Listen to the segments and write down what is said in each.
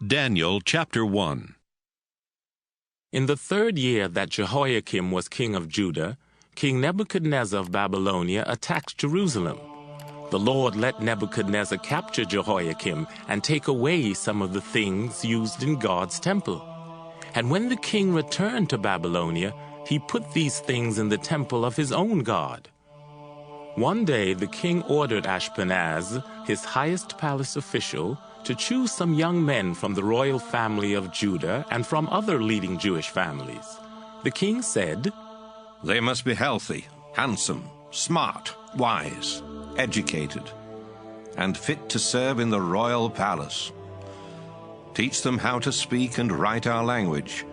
Daniel chapter 1. In the 3rd year that Jehoiakim was king of Judah, King Nebuchadnezzar of Babylonia attacked Jerusalem. The Lord let Nebuchadnezzar capture Jehoiakim and take away some of the things used in God's temple. And when the king returned to Babylonia, he put these things in the temple of his own God. One day the king ordered Ashpenaz, his highest palace official, to choose some young men from the royal family of Judah and from other leading Jewish families. The king said, "They must be healthy, handsome, smart, wise, educated, and fit to serve in the royal palace. Teach them how to speak and write our language,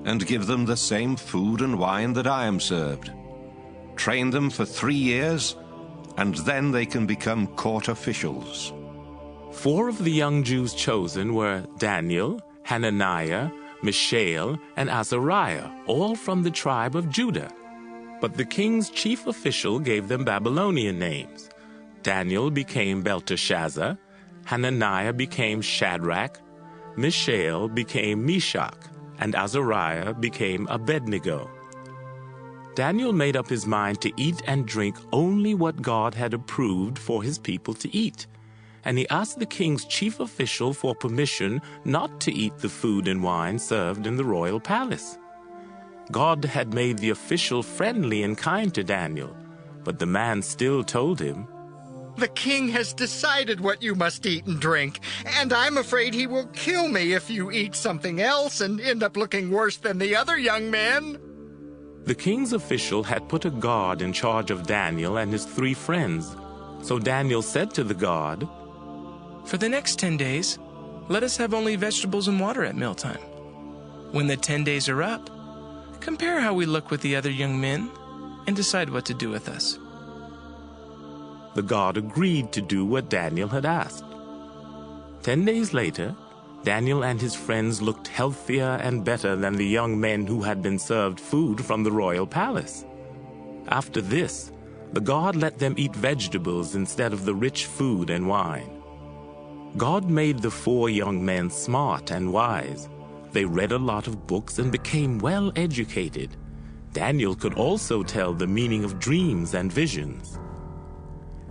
and give them the same food and wine that I am served. Train them for 3 years, and then they can become court officials." 4 of the young Jews chosen were Daniel, Hananiah, Mishael, and Azariah, all from the tribe of Judah. But the king's chief official gave them Babylonian names. Daniel became Belteshazzar, Hananiah became Shadrach, Mishael became Meshach, and Azariah became Abednego. Daniel made up his mind to eat and drink only what God had approved for his people to eat. And he asked the king's chief official for permission not to eat the food and wine served in the royal palace. God had made the official friendly and kind to Daniel, but the man still told him, "The king has decided what you must eat and drink, and I'm afraid he will kill me if you eat something else and end up looking worse than the other young men." The king's official had put a guard in charge of Daniel and his 3 friends. So Daniel said to the guard, "For the next 10 days, let us have only vegetables and water at mealtime. When the 10 days are up, compare how we look with the other young men and decide what to do with us." The guard agreed to do what Daniel had asked. 10 days later, Daniel and his friends looked healthier and better than the young men who had been served food from the royal palace. After this, the guard let them eat vegetables instead of the rich food and wine. God made the 4 young men smart and wise. They read a lot of books and became well educated. Daniel could also tell the meaning of dreams and visions.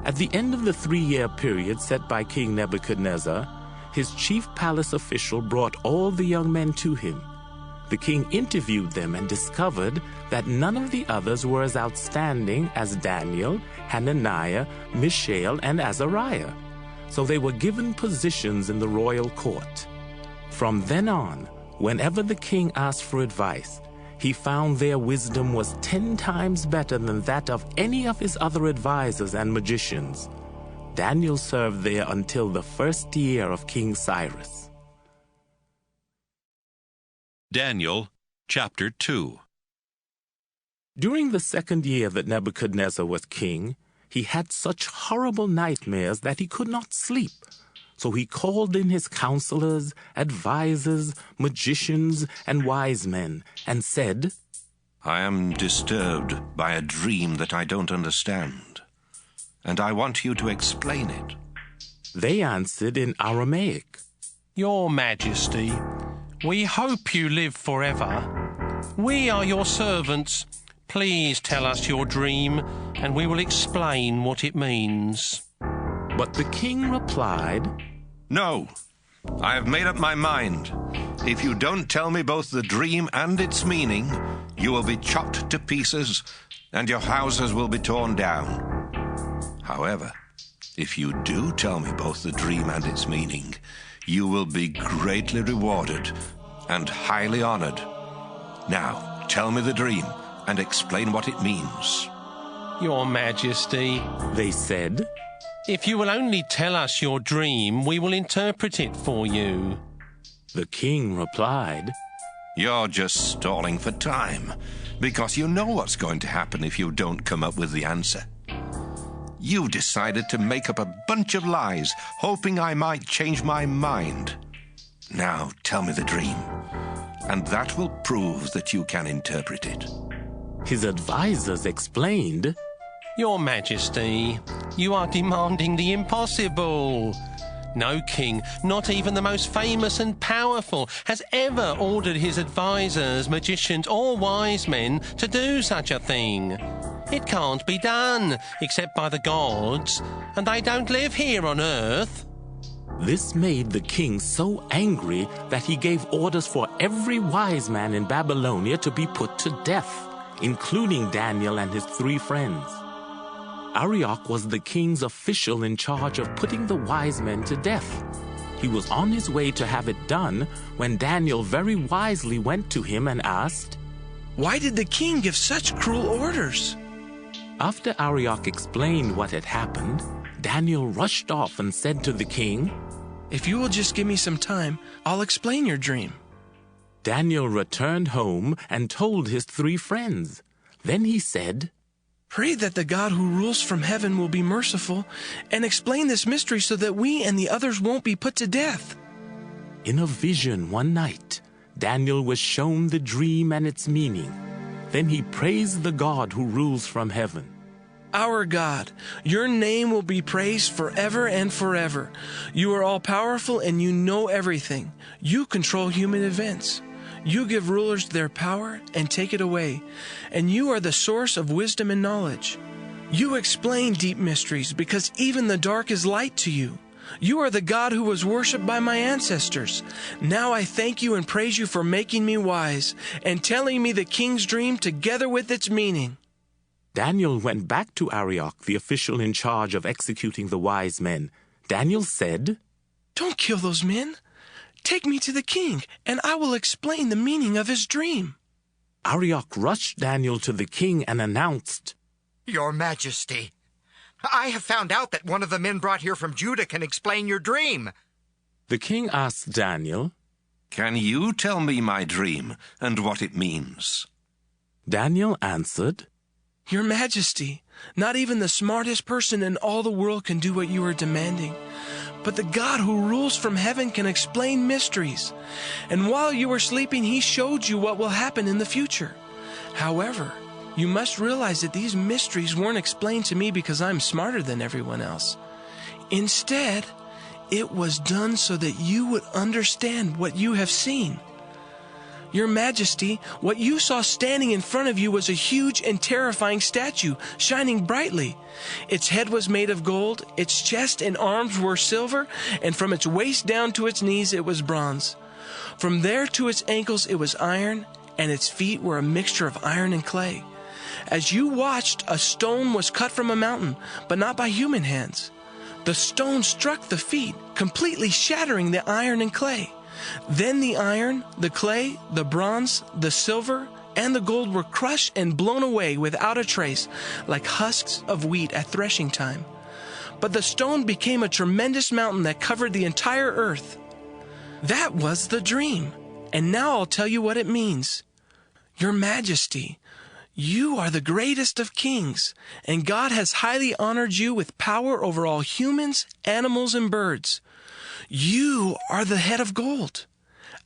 At the end of the 3-year period set by King Nebuchadnezzar, his chief palace official brought all the young men to him. The king interviewed them and discovered that none of the others were as outstanding as Daniel, Hananiah, Mishael, and Azariah. So they were given positions in the royal court. From then on, whenever the king asked for advice, he found their wisdom was 10 times better than that of any of his other advisors and magicians. Daniel served there until the 1st year of King Cyrus. Daniel chapter 2. During the 2nd year that Nebuchadnezzar was king, he had such horrible nightmares that he could not sleep. So he called in his counselors, advisors, magicians, and wise men, and said, "I am disturbed by a dream that I don't understand, and I want you to explain it." They answered in Aramaic, "Your Majesty, we hope you live forever. We are your servants. Please tell us your dream, and we will explain what it means." But the king replied, "No, I have made up my mind. If you don't tell me both the dream and its meaning, you will be chopped to pieces, and your houses will be torn down. However, if you do tell me both the dream and its meaning, you will be greatly rewarded and highly honored. Now, tell me the dream and explain what it means." "Your Majesty," they said, "if you will only tell us your dream, we will interpret it for you." The king replied, "You're just stalling for time, because you know what's going to happen if you don't come up with the answer. You decided to make up a bunch of lies, hoping I might change my mind. Now tell me the dream, and that will prove that you can interpret it." His advisors explained, "Your Majesty, you are demanding the impossible. No king, not even the most famous and powerful, has ever ordered his advisors, magicians or wise men to do such a thing. It can't be done, except by the gods, and they don't live here on earth. This made the king so angry that he gave orders for every wise man in Babylonia to be put to death, including Daniel and his 3 friends. Arioch was the king's official in charge of putting the wise men to death. He was on his way to have it done when Daniel very wisely went to him and asked, "Why did the king give such cruel orders?" After Arioch explained what had happened, Daniel rushed off and said to the king, "If you will just give me some time, I'll explain your dream." Daniel returned home and told his 3 friends. Then he said, "Pray that the God who rules from heaven will be merciful and explain this mystery so that we and the others won't be put to death." In a vision one night, Daniel was shown the dream and its meaning. Then he praised the God who rules from heaven. "Our God, your name will be praised forever and forever. You are all-powerful and you know everything. You control human events. You give rulers their power and take it away, and you are the source of wisdom and knowledge. You explain deep mysteries because even the dark is light to you. You are the God who was worshipped by my ancestors. Now I thank you and praise you for making me wise and telling me the king's dream together with its meaning." Daniel went back to Arioch, the official in charge of executing the wise men. Daniel said, "Don't kill those men. Take me to the king, and I will explain the meaning of his dream." Arioch rushed Daniel to the king and announced, Your Majesty, I have found out that one of the men brought here from Judah can explain your dream. The king asked Daniel, Can you tell me my dream and what it means? Daniel answered, "Your Majesty, not even the smartest person in all the world can do what you are demanding. But the God who rules from heaven can explain mysteries. And while you were sleeping, he showed you what will happen in the future. However, you must realize that these mysteries weren't explained to me because I'm smarter than everyone else. Instead, it was done so that you would understand what you have seen. Your Majesty, what you saw standing in front of you was a huge and terrifying statue, shining brightly. Its head was made of gold, its chest and arms were silver, and from its waist down to its knees it was bronze. From there to its ankles it was iron, and its feet were a mixture of iron and clay. As you watched, a stone was cut from a mountain, but not by human hands. The stone struck the feet, completely shattering the iron and clay. Then the iron, the clay, the bronze, the silver, and the gold were crushed and blown away without a trace, like husks of wheat at threshing time. But the stone became a tremendous mountain that covered the entire earth. That was the dream, and now I'll tell you what it means. Your Majesty, you are the greatest of kings, and God has highly honored you with power over all humans, animals, and birds. You are the head of gold.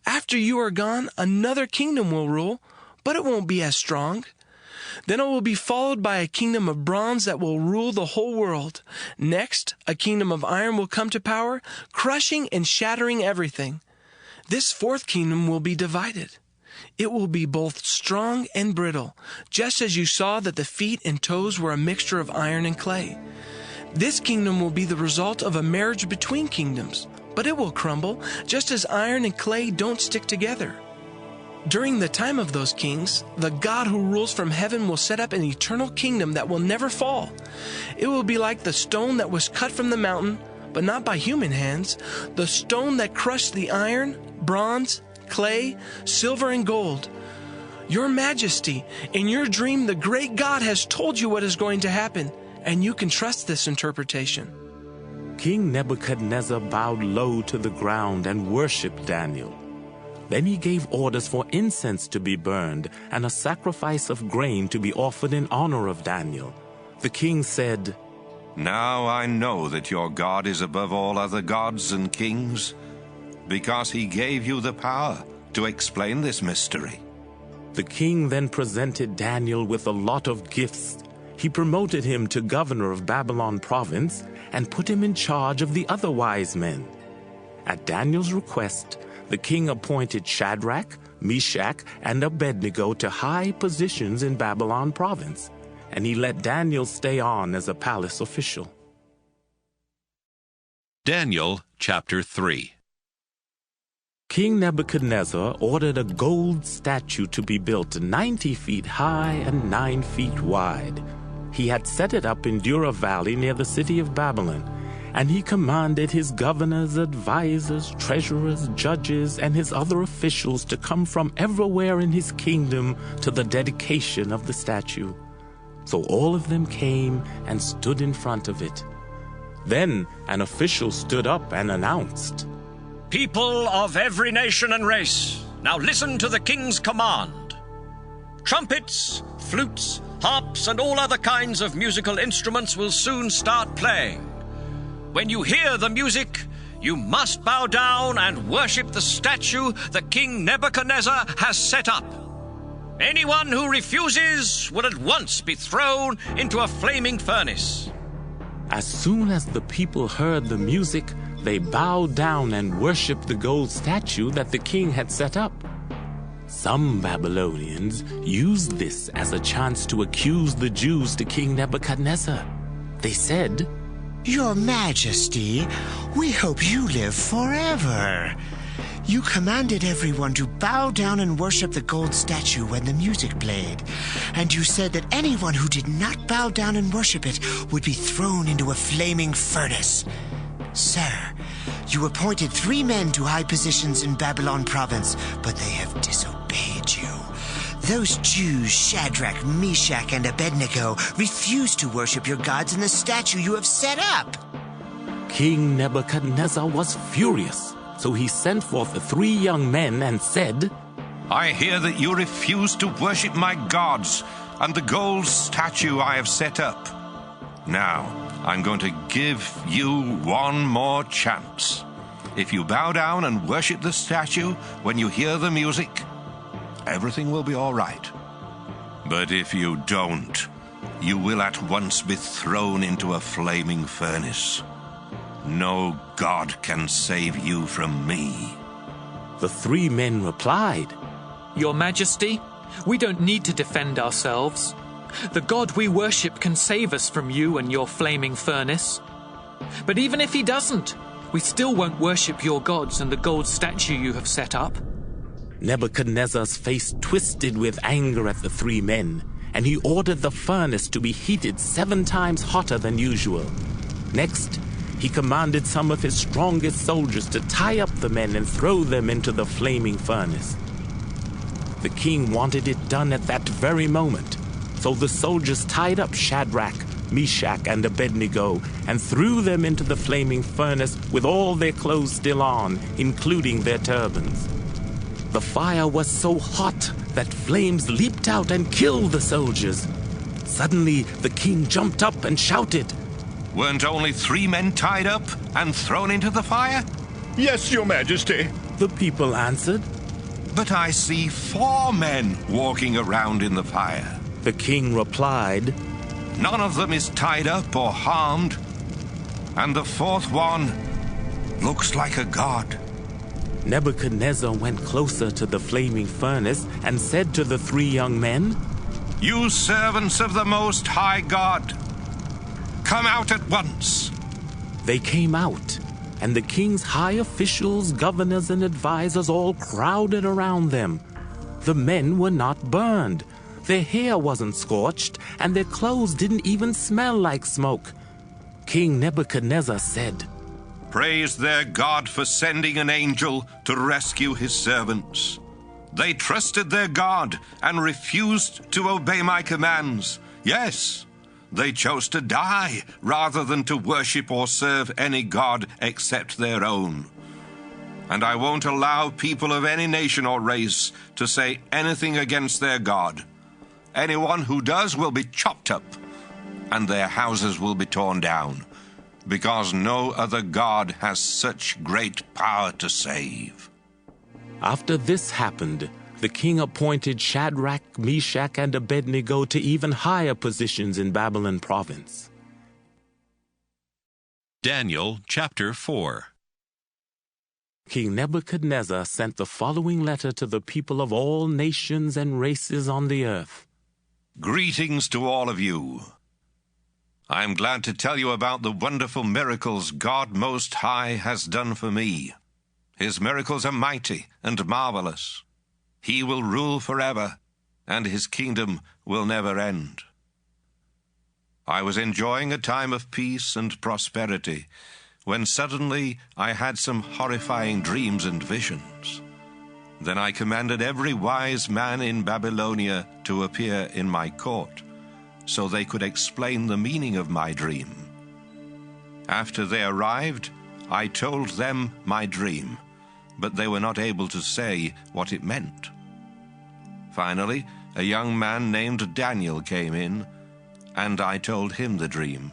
After you are gone, another kingdom will rule, but it won't be as strong. Then it will be followed by a kingdom of bronze that will rule the whole world. Next, a kingdom of iron will come to power, crushing and shattering everything. This 4th kingdom will be divided. It will be both strong and brittle, just as you saw that the feet and toes were a mixture of iron and clay. This kingdom will be the result of a marriage between kingdoms, but it will crumble, just as iron and clay don't stick together. During the time of those kings, the God who rules from heaven will set up an eternal kingdom that will never fall. It will be like the stone that was cut from the mountain, but not by human hands, the stone that crushed the iron, bronze, clay, silver, and gold. Your Majesty, in your dream, the great God has told you what is going to happen, and you can trust this interpretation." King Nebuchadnezzar bowed low to the ground and worshipped Daniel. Then he gave orders for incense to be burned and a sacrifice of grain to be offered in honor of Daniel. The king said, Now I know that your God is above all other gods and kings, because he gave you the power to explain this mystery. The king then presented Daniel with a lot of gifts. He promoted him to governor of Babylon province and put him in charge of the other wise men. At Daniel's request, the king appointed Shadrach, Meshach, and Abednego to high positions in Babylon province, and he let Daniel stay on as a palace official. Daniel chapter 3. King Nebuchadnezzar ordered a gold statue to be built 90 feet high and 9 feet wide. He had set it up in Dura Valley near the city of Babylon, and he commanded his governors, advisors, treasurers, judges, and his other officials to come from everywhere in his kingdom to the dedication of the statue. So all of them came and stood in front of it. Then an official stood up and announced, "People of every nation and race, now listen to the king's command. Trumpets, flutes, harps, and all other kinds of musical instruments will soon start playing. When you hear the music, you must bow down and worship the statue that King Nebuchadnezzar has set up. Anyone who refuses will at once be thrown into a flaming furnace." As soon as the people heard the music, they bowed down and worshipped the gold statue that the king had set up. Some Babylonians used this as a chance to accuse the Jews to King Nebuchadnezzar. They said, "Your Majesty, we hope you live forever. You commanded everyone to bow down and worship the gold statue when the music played, and you said that anyone who did not bow down and worship it would be thrown into a flaming furnace. Sir, you appointed 3 men to high positions in Babylon province, but they have disobeyed you. Those Jews, Shadrach, Meshach, and Abednego, refused to worship your gods in the statue you have set up." King Nebuchadnezzar was furious, so he sent forth the 3 young men and said, I hear that you refuse to worship my gods and the gold statue I have set up. Now, I'm going to give you one more chance. If you bow down and worship the statue when you hear the music, everything will be all right. But if you don't, you will at once be thrown into a flaming furnace. No god can save you from me." The 3 men replied, "Your Majesty, we don't need to defend ourselves. The God we worship can save us from you and your flaming furnace. But even if he doesn't, we still won't worship your gods and the gold statue you have set up." Nebuchadnezzar's face twisted with anger at the 3 men, and he ordered the furnace to be heated 7 times hotter than usual. Next, he commanded some of his strongest soldiers to tie up the men and throw them into the flaming furnace. The king wanted it done at that very moment, so the soldiers tied up Shadrach, Meshach, and Abednego and threw them into the flaming furnace with all their clothes still on, including their turbans. The fire was so hot that flames leaped out and killed the soldiers. Suddenly, the king jumped up and shouted, Weren't only 3 men tied up and thrown into the fire? "Yes, Your Majesty." The people answered. But I see 4 men walking around in the fire. The king replied, None of them is tied up or harmed, and the 4th one looks like a god. Nebuchadnezzar went closer to the flaming furnace and said to the 3 young men, You servants of the Most High God, come out at once. They came out, and the king's high officials, governors, and advisors all crowded around them. The men were not burned. Their hair wasn't scorched, and their clothes didn't even smell like smoke. King Nebuchadnezzar said, Praise their God for sending an angel to rescue his servants. They trusted their God and refused to obey my commands. Yes, they chose to die rather than to worship or serve any god except their own. And I won't allow people of any nation or race to say anything against their God. Anyone who does will be chopped up, and their houses will be torn down, because no other God has such great power to save. After this happened, the king appointed Shadrach, Meshach, and Abednego to even higher positions in Babylon province. Daniel chapter 4. King Nebuchadnezzar sent the following letter to the people of all nations and races on the earth. Greetings to all of you. I am glad to tell you about the wonderful miracles God Most High has done for me. His miracles are mighty and marvelous. He will rule forever, and his kingdom will never end. I was enjoying a time of peace and prosperity when suddenly I had some horrifying dreams and visions. Then I commanded every wise man in Babylonia to appear in my court, so they could explain the meaning of my dream. After they arrived, I told them my dream, but they were not able to say what it meant. Finally, a young man named Daniel came in, and I told him the dream.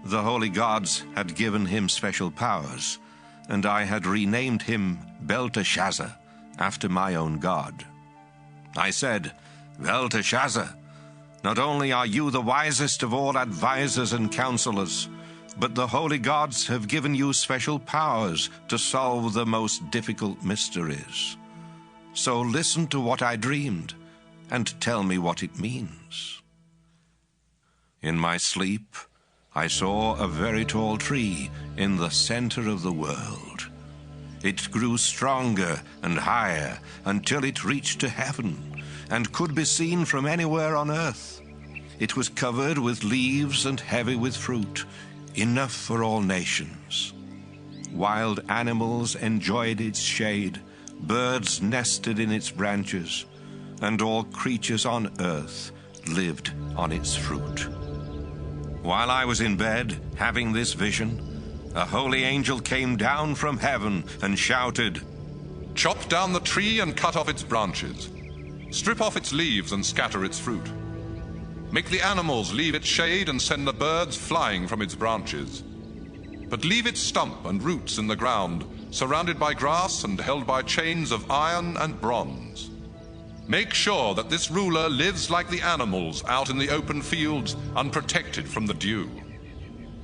The holy gods had given him special powers, and I had renamed him Belteshazzar, after my own god. I said, "Belteshazzar, not only are you the wisest of all advisors and counselors, but the holy gods have given you special powers to solve the most difficult mysteries. So listen to what I dreamed and tell me what it means." In my sleep, I saw a very tall tree in the center of the world. It grew stronger and higher until it reached to heaven and could be seen from anywhere on earth. It was covered with leaves and heavy with fruit, enough for all nations. Wild animals enjoyed its shade, birds nested in its branches, and all creatures on earth lived on its fruit. While I was in bed, having this vision, a holy angel came down from heaven and shouted, "Chop down the tree and cut off its branches. Strip off its leaves and scatter its fruit. Make the animals leave its shade and send the birds flying from its branches. But leave its stump and roots in the ground, surrounded by grass and held by chains of iron and bronze. Make sure that this ruler lives like the animals out in the open fields, unprotected from the dew.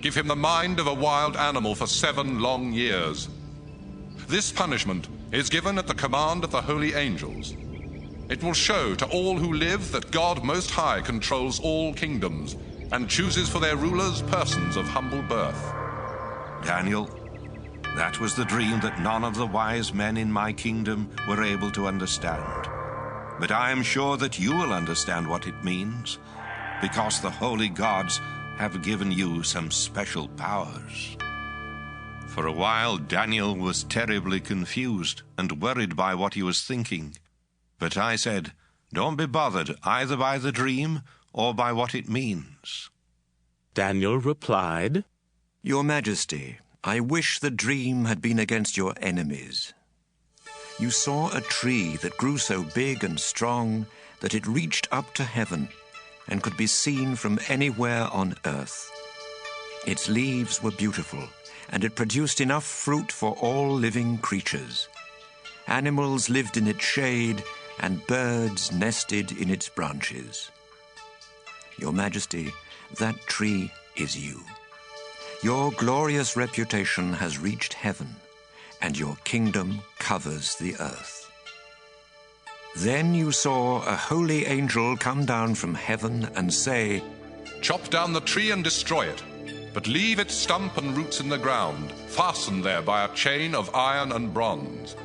Give him the mind of a wild animal for 7 long years. This punishment is given at the command of the holy angels. It will show to all who live that God Most High controls all kingdoms and chooses for their rulers persons of humble birth." Daniel, that was the dream that none of the wise men in my kingdom were able to understand. But I am sure that you will understand what it means, because the holy gods have given you some special powers. For a while, Daniel was terribly confused and worried by what he was thinking. But I said, "Don't be bothered either by the dream or by what it means." Daniel replied, "Your Majesty, I wish the dream had been against your enemies. You saw a tree that grew so big and strong that it reached up to heaven and could be seen from anywhere on earth. Its leaves were beautiful, and it produced enough fruit for all living creatures. Animals lived in its shade, and birds nested in its branches. Your Majesty, that tree is you. Your glorious reputation has reached heaven, and your kingdom covers the earth. Then you saw a holy angel come down from heaven and say, "Chop down the tree and destroy it, but leave its stump and roots in the ground, fastened there by a chain of iron and bronze.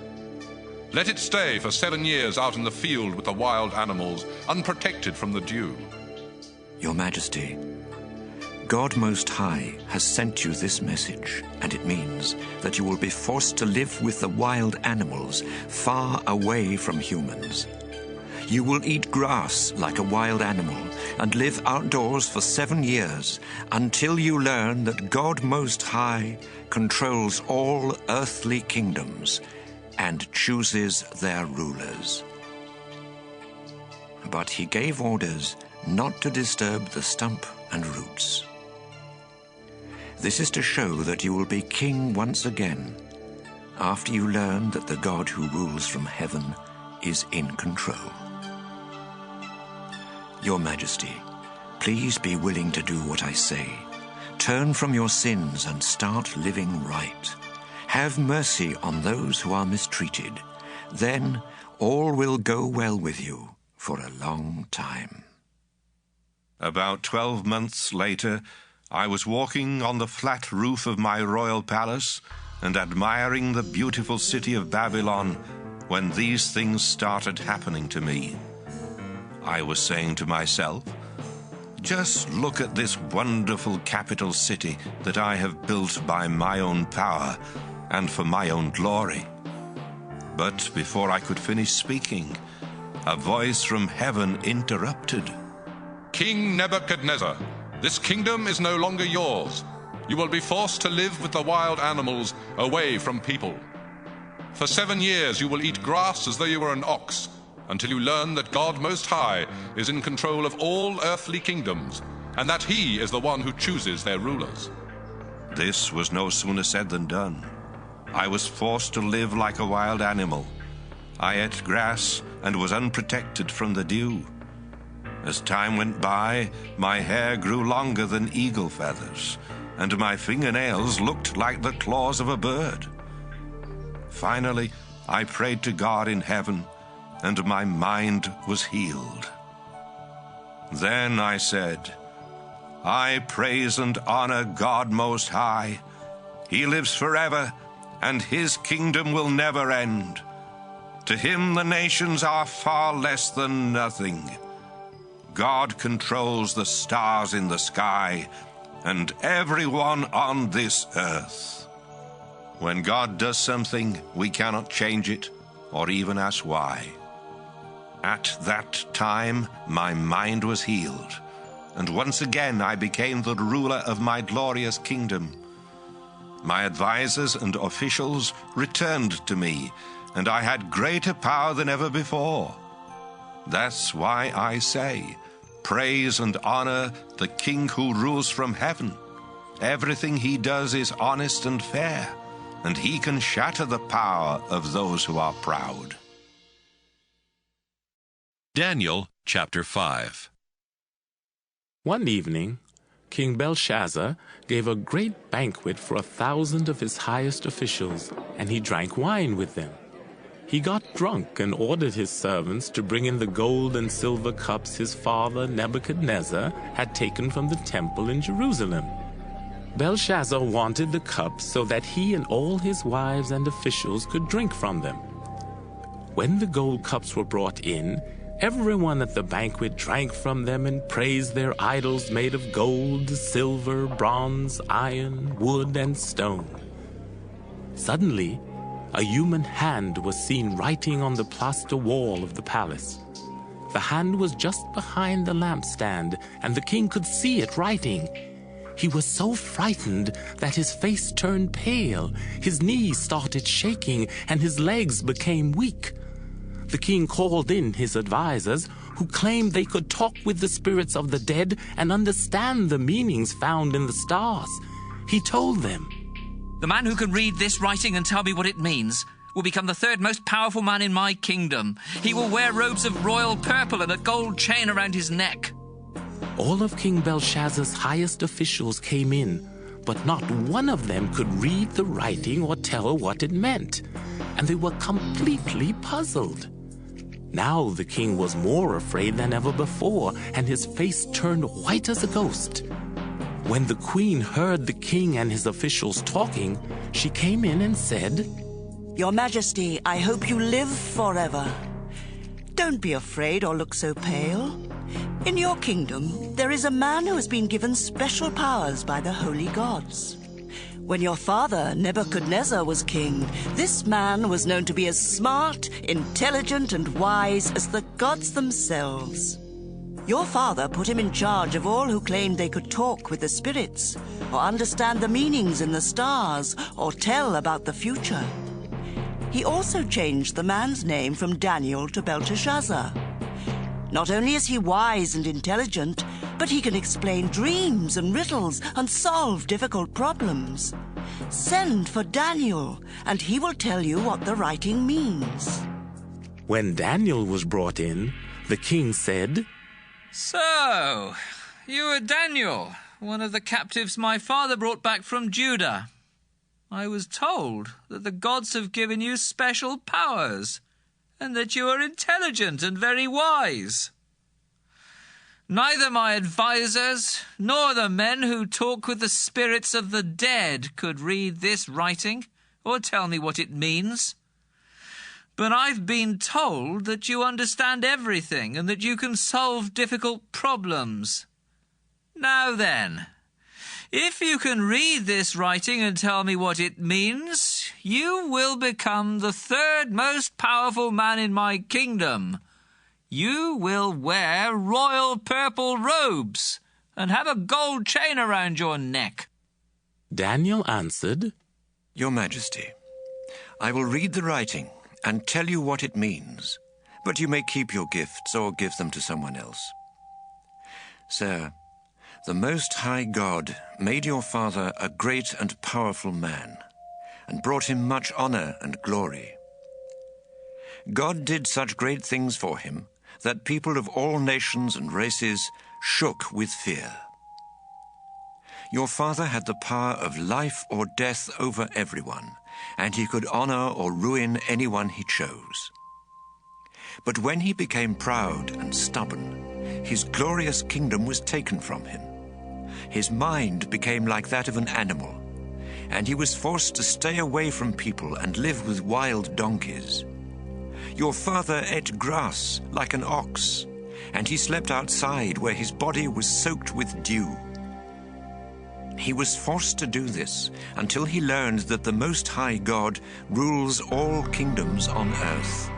Let it stay for 7 years out in the field with the wild animals, unprotected from the dew." Your Majesty, God Most High has sent you this message, and it means that you will be forced to live with the wild animals far away from humans. You will eat grass like a wild animal and live outdoors for 7 years until you learn that God Most High controls all earthly kingdoms and chooses their rulers. But he gave orders not to disturb the stump and roots. This is to show that you will be king once again, after you learn that the God who rules from heaven is in control. Your Majesty, please be willing to do what I say. Turn from your sins and start living right. Have mercy on those who are mistreated. Then all will go well with you for a long time. About 12 months later, I was walking on the flat roof of my royal palace and admiring the beautiful city of Babylon when these things started happening to me. I was saying to myself, just look at this wonderful capital city that I have built by my own power and for my own glory. But before I could finish speaking, a voice from heaven interrupted. King Nebuchadnezzar, this kingdom is no longer yours. You will be forced to live with the wild animals away from people. For 7 years you will eat grass as though you were an ox, until you learn that God Most High is in control of all earthly kingdoms, and that He is the one who chooses their rulers. This was no sooner said than done. I was forced to live like a wild animal. I ate grass and was unprotected from the dew. As time went by, my hair grew longer than eagle feathers, and my fingernails looked like the claws of a bird. Finally, I prayed to God in heaven, and my mind was healed. Then I said, I praise and honor God Most High. He lives forever, and His kingdom will never end. To Him the nations are far less than nothing. God controls the stars in the sky and everyone on this earth. When God does something, we cannot change it or even ask why. At that time, my mind was healed, and once again I became the ruler of my glorious kingdom. My advisors and officials returned to me, and I had greater power than ever before. That's why I say, praise and honor the King who rules from heaven. Everything He does is honest and fair, and He can shatter the power of those who are proud. Daniel chapter 5. One evening, King Belshazzar gave a great banquet for 1,000 of his highest officials, and he drank wine with them. He got drunk and ordered his servants to bring in the gold and silver cups his father Nebuchadnezzar had taken from the temple in Jerusalem. Belshazzar wanted the cups so that he and all his wives and officials could drink from them. When the gold cups were brought in, everyone at the banquet drank from them and praised their idols made of gold, silver, bronze, iron, wood, and stone. Suddenly, a human hand was seen writing on the plaster wall of the palace. The hand was just behind the lampstand, and the king could see it writing. He was so frightened that his face turned pale, his knees started shaking, and his legs became weak. The king called in his advisors, who claimed they could talk with the spirits of the dead and understand the meanings found in the stars. He told them, The man who can read this writing and tell me what it means will become the third most powerful man in my kingdom. He will wear robes of royal purple and a gold chain around his neck. All of King Belshazzar's highest officials came in, but not one of them could read the writing or tell what it meant, and they were completely puzzled. Now the king was more afraid than ever before, and his face turned white as a ghost. When the queen heard the king and his officials talking, she came in and said, Your Majesty, I hope you live forever. Don't be afraid or look so pale. In your kingdom, there is a man who has been given special powers by the holy gods. When your father, Nebuchadnezzar, was king, this man was known to be as smart, intelligent, and wise as the gods themselves. Your father put him in charge of all who claimed they could talk with the spirits, or understand the meanings in the stars, or tell about the future. He also changed the man's name from Daniel to Belteshazzar. Not only is he wise and intelligent, but he can explain dreams and riddles and solve difficult problems. Send for Daniel, and he will tell you what the writing means. When Daniel was brought in, the king said, So, you are Daniel, one of the captives my father brought back from Judah. I was told that the gods have given you special powers, and that you are intelligent and very wise. Neither my advisers nor the men who talk with the spirits of the dead could read this writing or tell me what it means. But I've been told that you understand everything and that you can solve difficult problems. Now then, if you can read this writing and tell me what it means, you will become the third most powerful man in my kingdom. You will wear royal purple robes and have a gold chain around your neck. Daniel answered, Your Majesty, I will read the writing and tell you what it means, but you may keep your gifts or give them to someone else. Sir, the Most High God made your father a great and powerful man, and brought him much honor and glory. God did such great things for him that people of all nations and races shook with fear. Your father had the power of life or death over everyone, and he could honor or ruin anyone he chose. But when he became proud and stubborn, his glorious kingdom was taken from him. His mind became like that of an animal, and he was forced to stay away from people and live with wild donkeys. Your father ate grass like an ox, and he slept outside where his body was soaked with dew. He was forced to do this until he learned that the Most High God rules all kingdoms on earth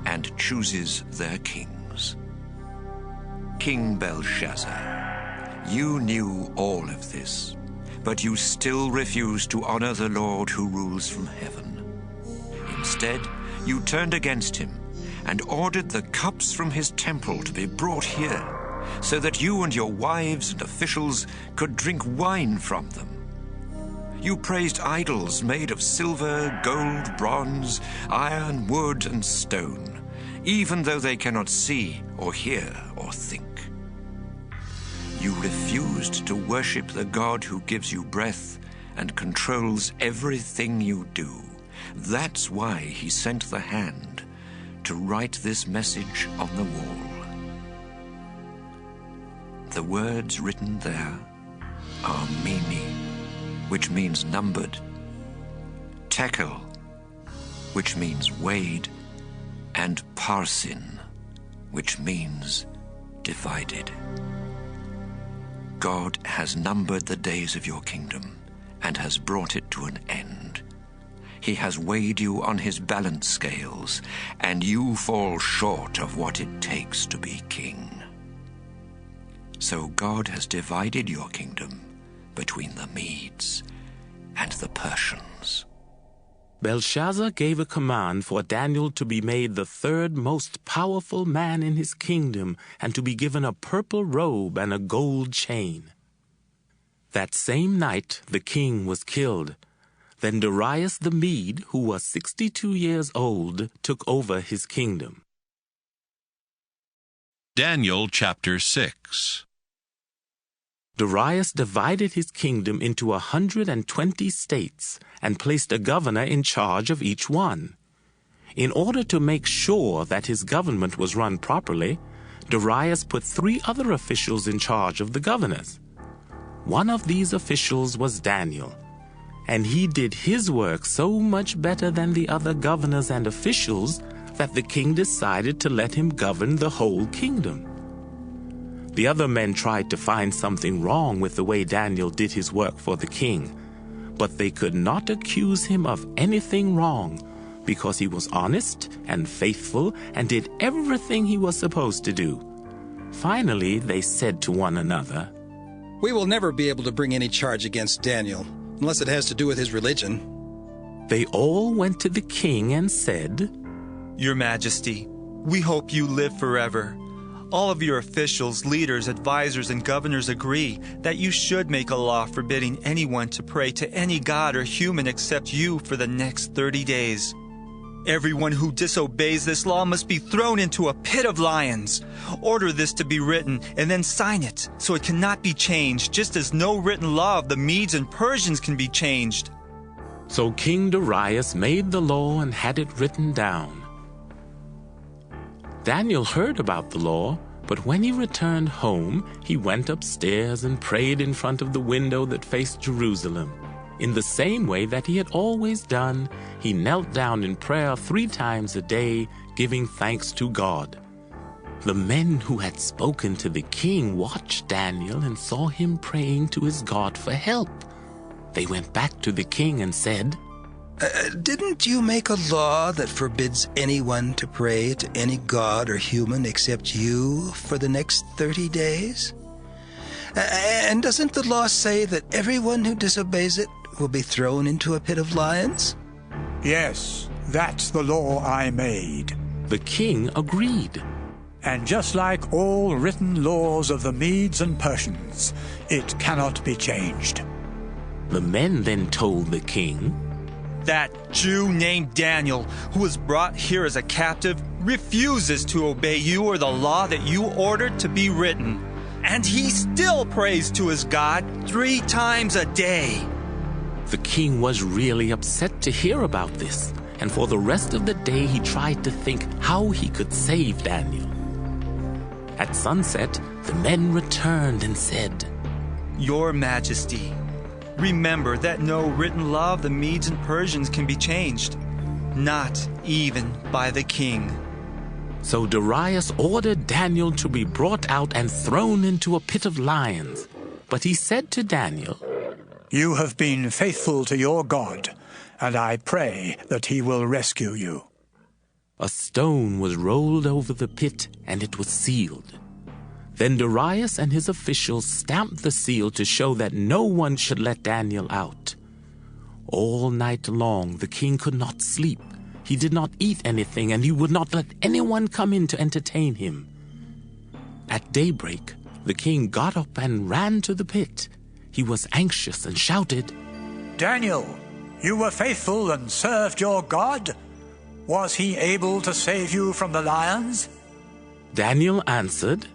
and chooses their kings. King Belshazzar, you knew all of this, but you still refused to honor the Lord who rules from heaven. Instead, you turned against him and ordered the cups from his temple to be brought here, so that you and your wives and officials could drink wine from them. You praised idols made of silver, gold, bronze, iron, wood, and stone, even though they cannot see or hear or think. You refused to worship the God who gives you breath and controls everything you do. That's why he sent the hand to write this message on the wall. The words written there are Mene, which means numbered, Tekel, which means weighed, and Parsin, which means divided. God has numbered the days of your kingdom and has brought it to an end. He has weighed you on his balance scales, and you fall short of what it takes to be king. So God has divided your kingdom between the Medes and the Persians. Belshazzar gave a command for Daniel to be made the third most powerful man in his kingdom and to be given a purple robe and a gold chain. That same night the king was killed. Then Darius the Mede, who was 62 years old, took over his kingdom. Daniel chapter 6. Darius divided his kingdom into 120 states and placed a governor in charge of each one. In order to make sure that his government was run properly, Darius put 3 other officials in charge of the governors. One of these officials was Daniel, and he did his work so much better than the other governors and officials that the king decided to let him govern the whole kingdom. The other men tried to find something wrong with the way Daniel did his work for the king, but they could not accuse him of anything wrong because he was honest and faithful and did everything he was supposed to do. Finally, they said to one another, "We will never be able to bring any charge against Daniel, unless it has to do with his religion." They all went to the king and said, "Your Majesty, we hope you live forever. All of your officials, leaders, advisors, and governors agree that you should make a law forbidding anyone to pray to any god or human except you for the next 30 days. Everyone who disobeys this law must be thrown into a pit of lions. Order this to be written and then sign it so it cannot be changed, just as no written law of the Medes and Persians can be changed." So King Darius made the law and had it written down. Daniel heard about the law, but when he returned home, he went upstairs and prayed in front of the window that faced Jerusalem. In the same way that he had always done, he knelt down in prayer 3 times a day, giving thanks to God. The men who had spoken to the king watched Daniel and saw him praying to his God for help. They went back to the king and said, Didn't you make a law that forbids anyone to pray to any god or human except you for the next 30 days? And doesn't the law say that everyone who disobeys it will be thrown into a pit of lions? Yes, that's the law I made. The king agreed. And just like all written laws of the Medes and Persians, it cannot be changed. The men then told the king, That Jew named Daniel, who was brought here as a captive, refuses to obey you or the law that you ordered to be written. And he still prays to his God 3 times a day. The king was really upset to hear about this, and for the rest of the day he tried to think how he could save Daniel. At sunset, the men returned and said, Your Majesty, remember that no written law of the Medes and Persians can be changed, not even by the king. So Darius ordered Daniel to be brought out and thrown into a pit of lions. But he said to Daniel, You have been faithful to your God, and I pray that he will rescue you. A stone was rolled over the pit, and it was sealed. Then Darius and his officials stamped the seal to show that no one should let Daniel out. All night long the king could not sleep. He did not eat anything, and he would not let anyone come in to entertain him. At daybreak, the king got up and ran to the pit. He was anxious and shouted, Daniel, you were faithful and served your God. Was he able to save you from the lions? Daniel answered,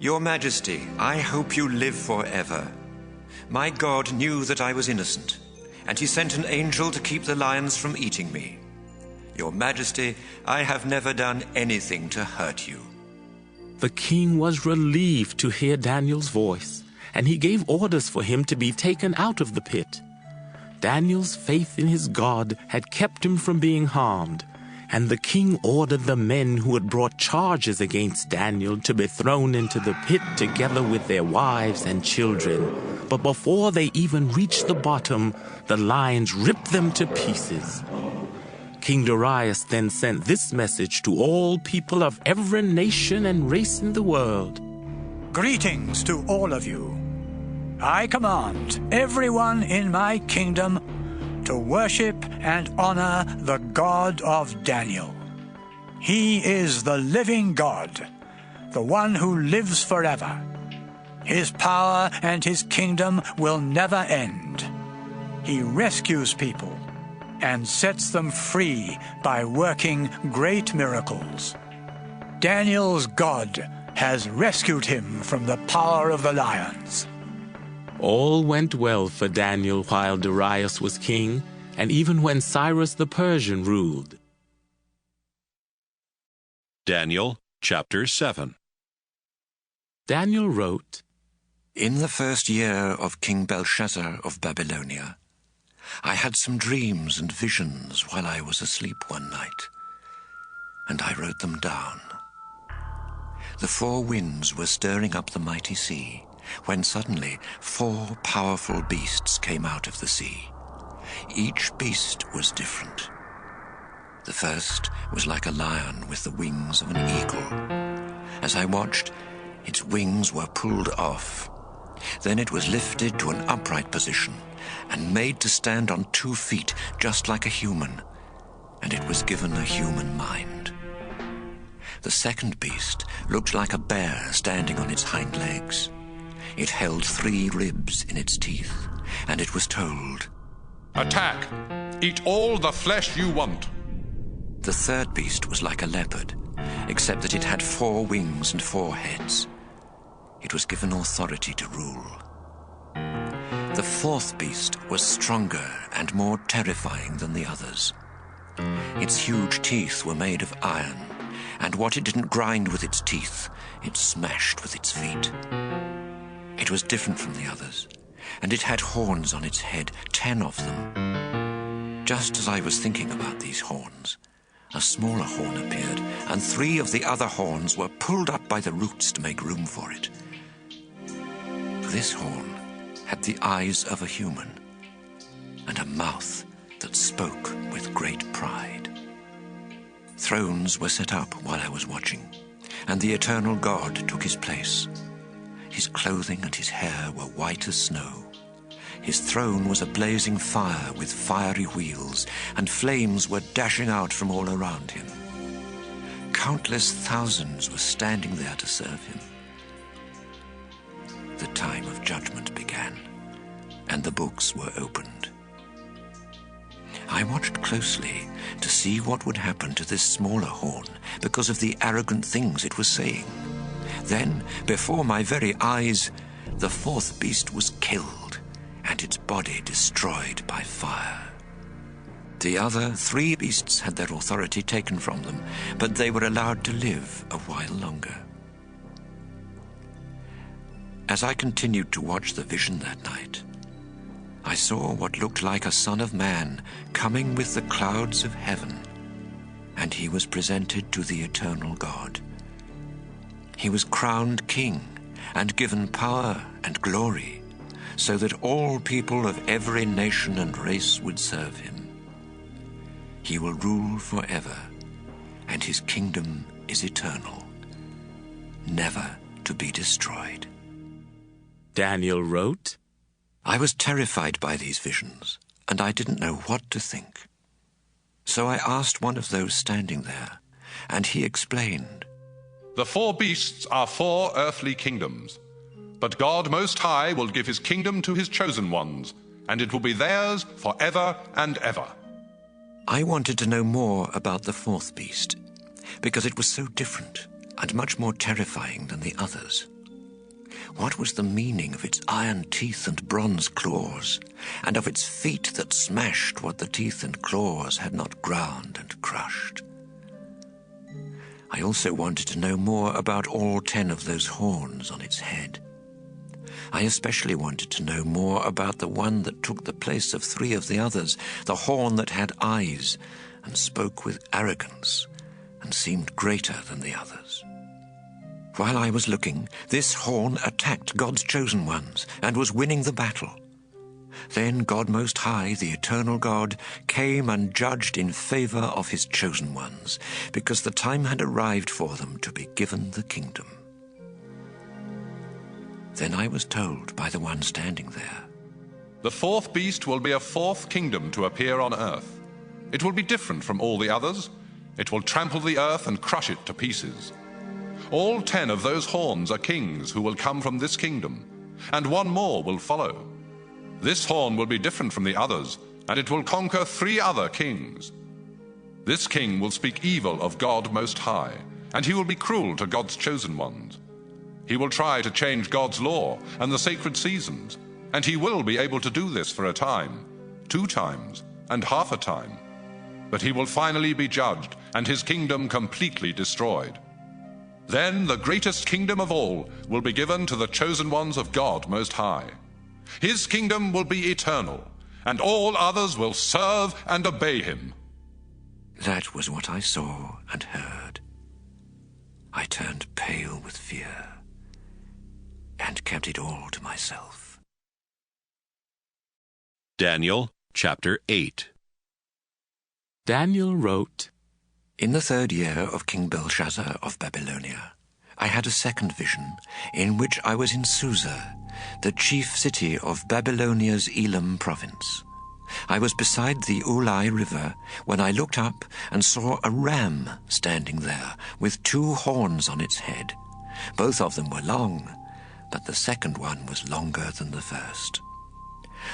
Your Majesty, I hope you live forever. My God knew that I was innocent, and he sent an angel to keep the lions from eating me. Your Majesty, I have never done anything to hurt you. The king was relieved to hear Daniel's voice, and he gave orders for him to be taken out of the pit. Daniel's faith in his God had kept him from being harmed, and the king ordered the men who had brought charges against Daniel to be thrown into the pit together with their wives and children. But before they even reached the bottom, the lions ripped them to pieces. King Darius then sent this message to all people of every nation and race in the world. Greetings to all of you. I command everyone in my kingdom to worship and honor the God of Daniel. He is the living God, the one who lives forever. His power and his kingdom will never end. He rescues people and sets them free by working great miracles. Daniel's God has rescued him from the power of the lions. All went well for Daniel while Darius was king, and even when Cyrus the Persian ruled. Daniel chapter 7. Daniel wrote, In the first year of King Belshazzar of Babylonia, I had some dreams and visions while I was asleep one night, and I wrote them down. The 4 winds were stirring up the mighty sea, when suddenly 4 powerful beasts came out of the sea. Each beast was different. The first was like a lion with the wings of an eagle. As I watched, its wings were pulled off. Then it was lifted to an upright position and made to stand on 2 feet, just like a human, and it was given a human mind. The second beast looked like a bear standing on its hind legs. It held 3 ribs in its teeth, and it was told, Attack! Eat all the flesh you want. The third beast was like a leopard, except that it had 4 wings and 4 heads. It was given authority to rule. The fourth beast was stronger and more terrifying than the others. Its huge teeth were made of iron, and what it didn't grind with its teeth, it smashed with its feet. It was different from the others, and it had horns on its head, 10 of them. Just as I was thinking about these horns, a smaller horn appeared, and 3 of the other horns were pulled up by the roots to make room for it. This horn had the eyes of a human, and a mouth that spoke with great pride. Thrones were set up while I was watching, and the eternal God took his place. His clothing and his hair were white as snow. His throne was a blazing fire with fiery wheels, and flames were dashing out from all around him. Countless thousands were standing there to serve him. The time of judgment began, and the books were opened. I watched closely to see what would happen to this smaller horn because of the arrogant things it was saying. Then, before my very eyes, the fourth beast was killed and its body destroyed by fire. The other 3 beasts had their authority taken from them, but they were allowed to live a while longer. As I continued to watch the vision that night, I saw what looked like a Son of Man coming with the clouds of heaven, and he was presented to the eternal God. He was crowned king and given power and glory, so that all people of every nation and race would serve him. He will rule forever, and his kingdom is eternal, never to be destroyed. Daniel wrote, I was terrified by these visions, and I didn't know what to think. So I asked one of those standing there, and he explained. The 4 beasts are 4 earthly kingdoms, but God Most High will give his kingdom to his chosen ones, and it will be theirs forever and ever. I wanted to know more about the 4th beast, because it was so different and much more terrifying than the others. What was the meaning of its iron teeth and bronze claws, and of its feet that smashed what the teeth and claws had not ground and crushed? I also wanted to know more about all 10 of those horns on its head. I especially wanted to know more about the one that took the place of 3 of the others, the horn that had eyes and spoke with arrogance and seemed greater than the others. While I was looking, this horn attacked God's chosen ones and was winning the battle. Then God Most High, the eternal God, came and judged in favor of his chosen ones, because the time had arrived for them to be given the kingdom. Then I was told by the one standing there, The 4th beast will be a 4th kingdom to appear on earth. It will be different from all the others. It will trample the earth and crush it to pieces. All 10 of those horns are kings who will come from this kingdom, and 1 more will follow. This horn will be different from the others, and it will conquer 3 other kings. This king will speak evil of God Most High, and he will be cruel to God's chosen ones. He will try to change God's law and the sacred seasons, and he will be able to do this for a time, 2 times, and half a time. But he will finally be judged, and his kingdom completely destroyed. Then the greatest kingdom of all will be given to the chosen ones of God Most High. His kingdom will be eternal, and all others will serve and obey him. That was what I saw and heard. I turned pale with fear and kept it all to myself. Daniel chapter 8. Daniel wrote, In the 3rd year of King Belshazzar of Babylonia, I had a second vision in which I was in Susa, the chief city of Babylonia's Elam province. I was beside the Ulai River when I looked up and saw a ram standing there with 2 horns on its head. Both of them were long, but the second one was longer than the first.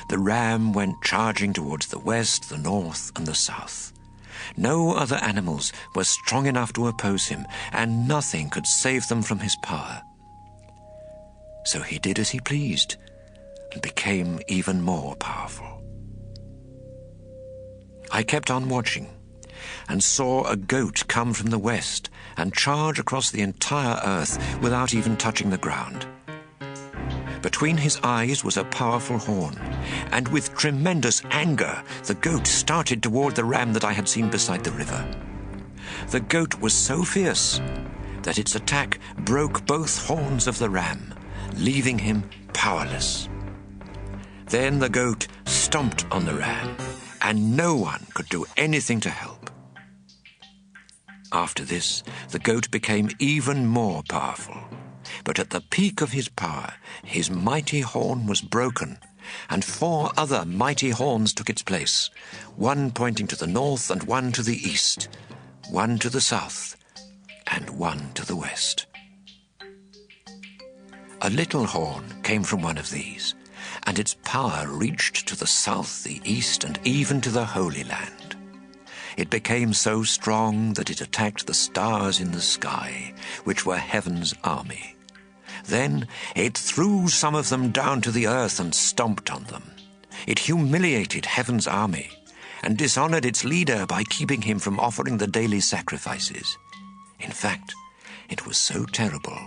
The ram went charging towards the west, the north, and the south. No other animals were strong enough to oppose him, and nothing could save them from his power. So he did as he pleased, and became even more powerful. I kept on watching and saw a goat come from the west and charge across the entire earth without even touching the ground. Between his eyes was a powerful horn, and with tremendous anger the goat started toward the ram that I had seen beside the river. The goat was so fierce that its attack broke both horns of the ram, leaving him powerless. Then the goat stomped on the ram, and no one could do anything to help. After this, the goat became even more powerful. But at the peak of his power, his mighty horn was broken, and 4 other mighty horns took its place, one pointing to the north and one to the east, one to the south and one to the west. A little horn came from one of these, and its power reached to the south, the east, and even to the Holy Land. It became so strong that it attacked the stars in the sky, which were heaven's army. Then it threw some of them down to the earth and stomped on them. It humiliated heaven's army and dishonored its leader by keeping him from offering the daily sacrifices. In fact, it was so terrible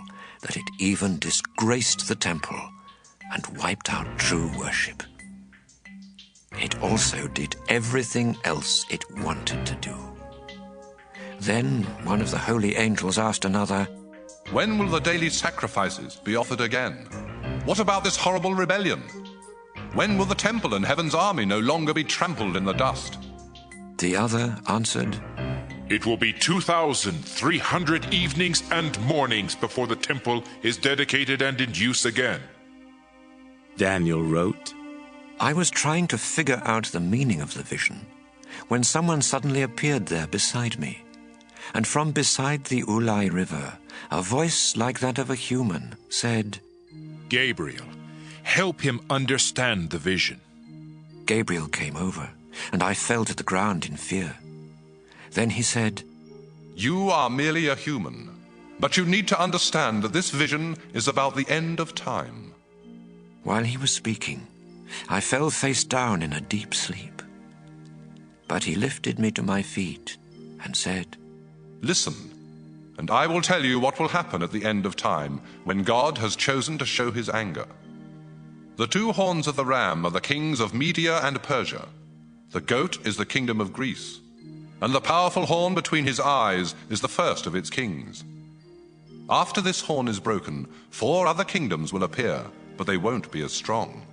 that it even disgraced the temple and wiped out true worship. It also did everything else it wanted to do. Then one of the holy angels asked another, "When will the daily sacrifices be offered again? What about this horrible rebellion? When will the temple and heaven's army no longer be trampled in the dust?" The other answered, "It will be 2,300 evenings and mornings before the temple is dedicated and in use again." Daniel wrote, I was trying to figure out the meaning of the vision when someone suddenly appeared there beside me. And from beside the Ulai River, a voice like that of a human said, "Gabriel, help him understand the vision." Gabriel came over, and I fell to the ground in fear. Then he said, "You are merely a human, but you need to understand that this vision is about the end of time." While he was speaking, I fell face down in a deep sleep. But he lifted me to my feet and said, "Listen, and I will tell you what will happen at the end of time, when God has chosen to show his anger. The 2 horns of the ram are the kings of Media and Persia. The goat is the kingdom of Greece, and the powerful horn between his eyes is the first of its kings. After this horn is broken, 4 other kingdoms will appear, but they won't be as strong.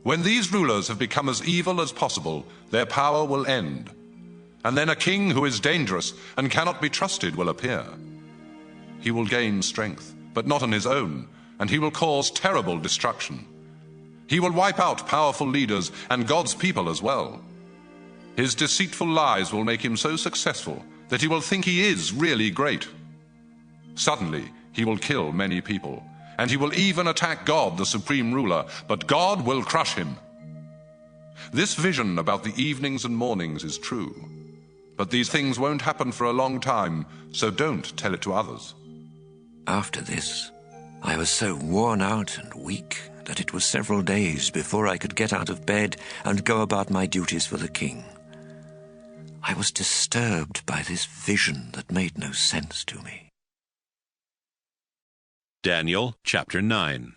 When these rulers have become as evil as possible, their power will end. And then a king who is dangerous and cannot be trusted will appear. He will gain strength, but not on his own, and he will cause terrible destruction. He will wipe out powerful leaders and God's people as well. His deceitful lies will make him so successful that he will think he is really great. Suddenly, he will kill many people, and he will even attack God, the supreme ruler, but God will crush him. This vision about the evenings and mornings is true. But these things won't happen for a long time, so don't tell it to others." After this, I was so worn out and weak that it was several days before I could get out of bed and go about my duties for the king. I was disturbed by this vision that made no sense to me. Daniel chapter 9.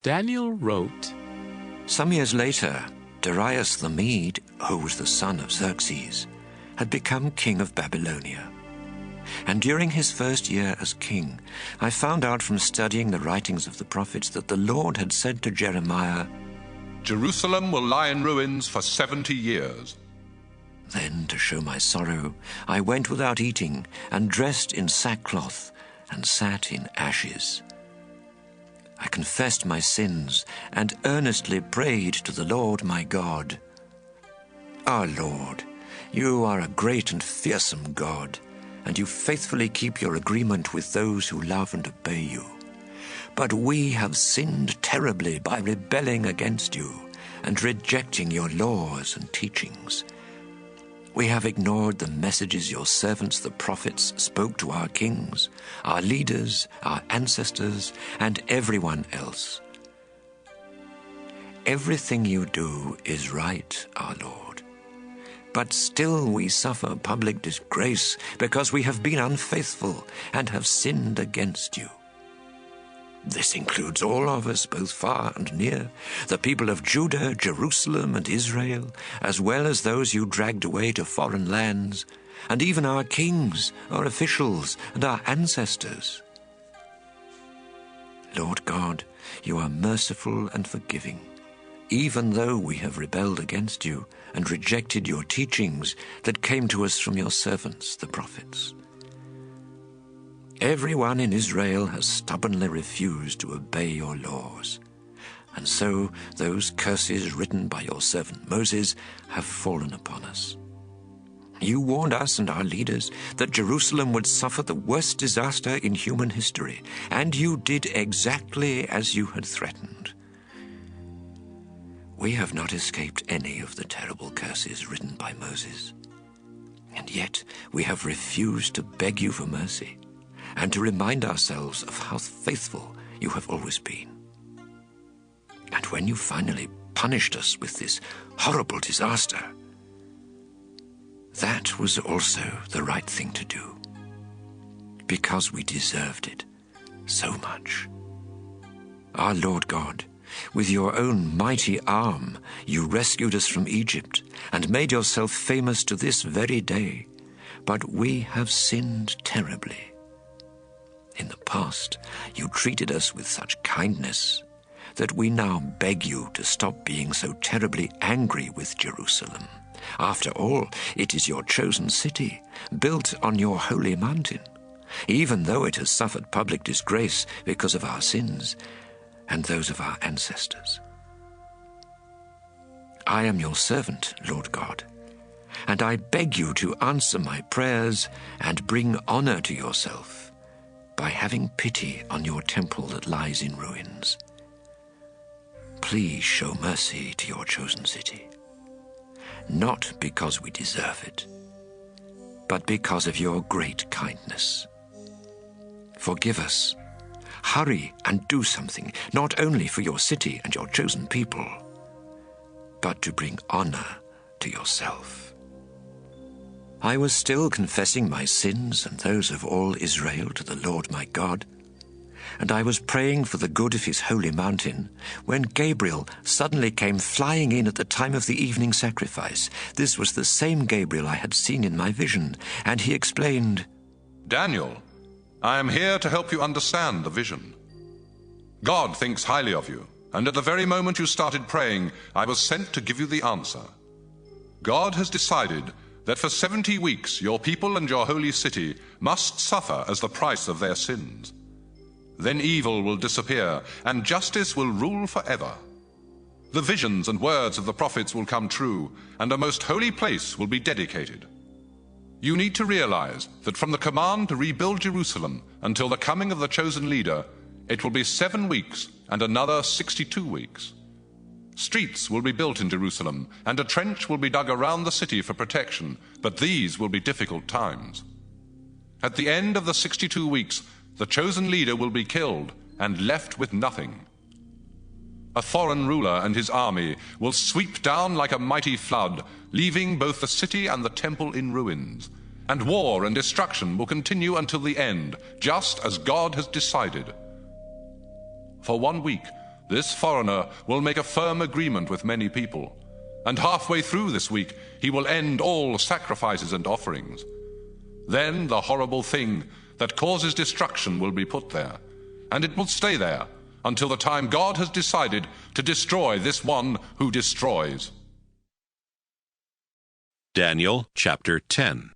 Daniel wrote, Some years later, Darius the Mede, who was the son of Xerxes, had become king of Babylonia. And during his first year as king, I found out from studying the writings of the prophets that the Lord had said to Jeremiah, "Jerusalem will lie in ruins for 70 years. Then, to show my sorrow, I went without eating and dressed in sackcloth and sat in ashes. I confessed my sins and earnestly prayed to the Lord my God. Our Lord, you are a great and fearsome God, and you faithfully keep your agreement with those who love and obey you. But we have sinned terribly by rebelling against you and rejecting your laws and teachings. We have ignored the messages your servants, the prophets, spoke to our kings, our leaders, our ancestors, and everyone else. everything you do is right, our Lord. But still we suffer public disgrace because we have been unfaithful and have sinned against you. This includes all of us, both far and near, the people of Judah, Jerusalem, and Israel, as well as those you dragged away to foreign lands, and even our kings, our officials, and our ancestors. Lord God, you are merciful and forgiving, even though we have rebelled against you and rejected your teachings that came to us from your servants, the prophets. Everyone in Israel has stubbornly refused to obey your laws, and so those curses written by your servant Moses have fallen upon us. You warned us and our leaders that Jerusalem would suffer the worst disaster in human history, and you did exactly as you had threatened. We have not escaped any of the terrible curses written by Moses, and yet we have refused to beg you for mercy and to remind ourselves of how faithful you have always been. And when you finally punished us with this horrible disaster, that was also the right thing to do, because we deserved it so much. Our Lord God, with your own mighty arm, you rescued us from Egypt and made yourself famous to this very day, but we have sinned terribly. In the past, you treated us with such kindness that we now beg you to stop being so terribly angry with Jerusalem. After all, it is your chosen city, built on your holy mountain, even though it has suffered public disgrace because of our sins and those of our ancestors. I am your servant, Lord God, and I beg you to answer my prayers and bring honor to yourself by having pity on your temple that lies in ruins. Please show mercy to your chosen city, not because we deserve it, but because of your great kindness. Forgive us. Hurry and do something, not only for your city and your chosen people, but to bring honor to yourself. I was still confessing my sins and those of all Israel to the Lord my God, and I was praying for the good of his holy mountain, when Gabriel suddenly came flying in at the time of the evening sacrifice. This was the same Gabriel I had seen in my vision, and he explained, Daniel, I am here to help you understand the vision. God thinks highly of you, and at the very moment you started praying, I was sent to give you the answer. God has decided that for 70 weeks your people and your holy city must suffer as the price of their sins. Then evil will disappear, and justice will rule forever. The visions and words of the prophets will come true, and a most holy place will be dedicated. You need to realize that from the command to rebuild Jerusalem until the coming of the chosen leader, it will be 7 weeks and another 62 weeks. Streets will be built in Jerusalem, and a trench will be dug around the city for protection, but these will be difficult times. At the end of the 62 weeks, the chosen leader will be killed and left with nothing. A foreign ruler and his army will sweep down like a mighty flood, leaving both the city and the temple in ruins. And war and destruction will continue until the end, just as God has decided. For 1 week, this foreigner will make a firm agreement with many people, and halfway through this week he will end all sacrifices and offerings. Then the horrible thing that causes destruction will be put there, and it will stay there until the time God has decided to destroy this one who destroys. Daniel chapter 10.